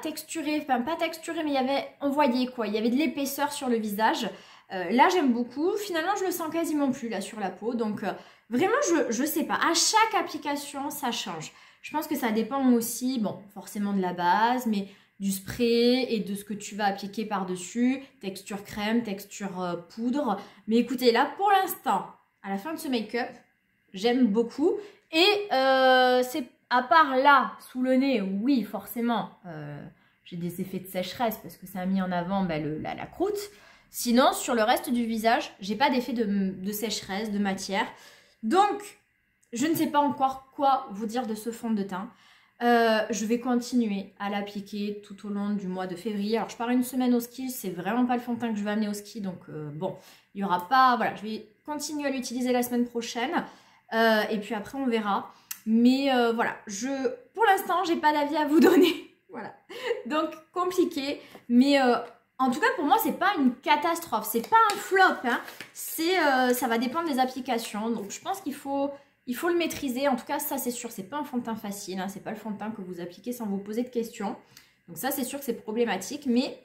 texturé, enfin pas texturé, mais on voyait quoi, il y avait de l'épaisseur sur le visage. Là j'aime beaucoup, finalement je le sens quasiment plus là sur la peau, donc vraiment je sais pas, à chaque application ça change. Je pense que ça dépend aussi, bon forcément de la base, mais du spray et de ce que tu vas appliquer par-dessus, texture crème, texture poudre. Mais écoutez, là pour l'instant, à la fin de ce make-up, j'aime beaucoup. Et c'est à part là, sous le nez, oui forcément, j'ai des effets de sécheresse parce que ça a mis en avant la croûte. Sinon, sur le reste du visage, j'ai pas d'effet de sécheresse, de matière. Donc, je ne sais pas encore quoi vous dire de ce fond de teint. Je vais continuer à l'appliquer tout au long du mois de février. Alors je pars une semaine au ski, c'est vraiment pas le fond de teint que je vais amener au ski, donc bon, il y aura pas, voilà, je vais continuer à l'utiliser la semaine prochaine, et puis après on verra. Mais voilà, pour l'instant j'ai pas d'avis à vous donner, voilà, donc compliqué, mais en tout cas pour moi c'est pas une catastrophe, c'est pas un flop, hein. Ça va dépendre des applications, donc je pense qu'il faut le maîtriser, en tout cas ça c'est sûr, c'est pas un fond de teint facile, hein, c'est pas le fond de teint que vous appliquez sans vous poser de questions. Donc ça c'est sûr que c'est problématique, mais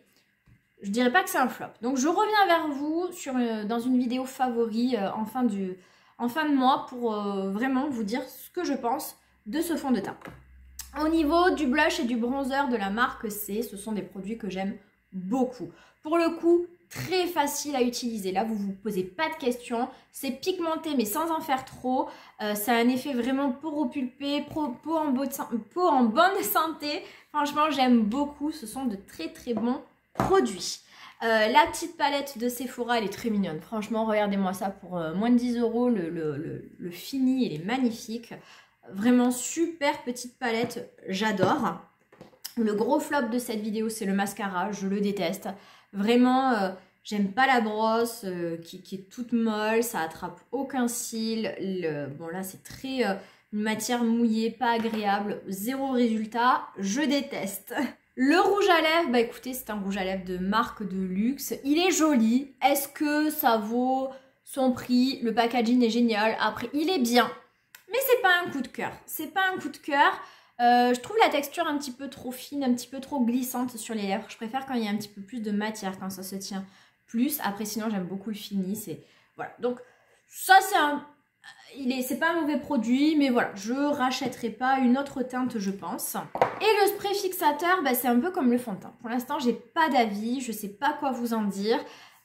je dirais pas que c'est un flop. Donc je reviens vers vous dans une vidéo favori en fin de mois pour vraiment vous dire ce que je pense de ce fond de teint. Au niveau du blush et du bronzer de la marque C, ce sont des produits que j'aime beaucoup. Pour le coup, très facile à utiliser. Là, vous ne vous posez pas de questions. C'est pigmenté, mais sans en faire trop. Ça a un effet vraiment peau pulpée, peau en bonne santé. Franchement, j'aime beaucoup. Ce sont de très très bons produits. La petite palette de Sephora, elle est très mignonne. Franchement, regardez-moi ça pour moins de 10 €. Le fini, il est magnifique. Vraiment super petite palette. J'adore. Le gros flop de cette vidéo, c'est le mascara. Je le déteste. Vraiment, j'aime pas la brosse qui est toute molle. Ça attrape aucun cil. Bon, là, c'est très une matière mouillée, pas agréable. Zéro résultat. Je déteste. Le rouge à lèvres, bah écoutez, c'est un rouge à lèvres de marque de luxe. Il est joli. Est-ce que ça vaut son prix? Le packaging est génial. Après, il est bien. Mais c'est pas un coup de cœur. C'est pas un coup de cœur. Je trouve la texture un petit peu trop fine, un petit peu trop glissante sur les lèvres. Je préfère quand il y a un petit peu plus de matière, quand ça se tient plus. Après, sinon, j'aime beaucoup le fini. Voilà. Donc, ça, c'est pas un mauvais produit, mais voilà, je rachèterai pas une autre teinte, je pense. Et le spray fixateur, bah, c'est un peu comme le fond de teint. Pour l'instant, j'ai pas d'avis, je sais pas quoi vous en dire.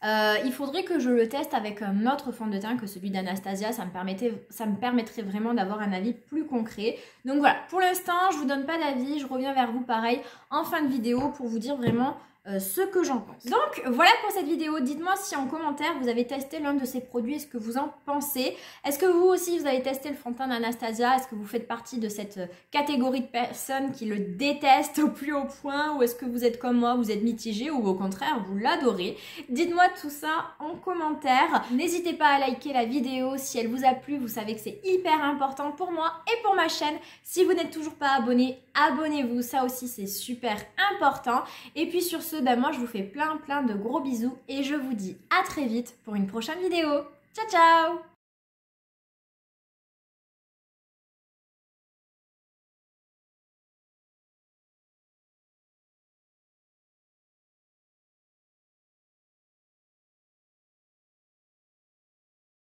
Il faudrait que je le teste avec un autre fond de teint que celui d'Anastasia, ça me permettrait vraiment d'avoir un avis plus concret. Donc voilà, pour l'instant, je vous donne pas d'avis, je reviens vers vous pareil en fin de vidéo pour vous dire vraiment ce que j'en pense. Donc voilà pour cette vidéo, dites-moi si en commentaire vous avez testé l'un de ces produits et ce que vous en pensez. Est-ce que vous aussi vous avez testé le fond de teint d'Anastasia? Est-ce que vous faites partie de cette catégorie de personnes qui le détestent au plus haut point? Ou est-ce que vous êtes comme moi, vous êtes mitigé ou au contraire vous l'adorez? Dites-moi tout ça en commentaire. N'hésitez pas à liker la vidéo si elle vous a plu, vous savez que c'est hyper important pour moi et pour ma chaîne. Si vous n'êtes toujours pas abonné, abonnez-vous, ça aussi c'est super important. Et puis sur ce, ben moi je vous fais plein de gros bisous et je vous dis à très vite pour une prochaine vidéo. Ciao ciao!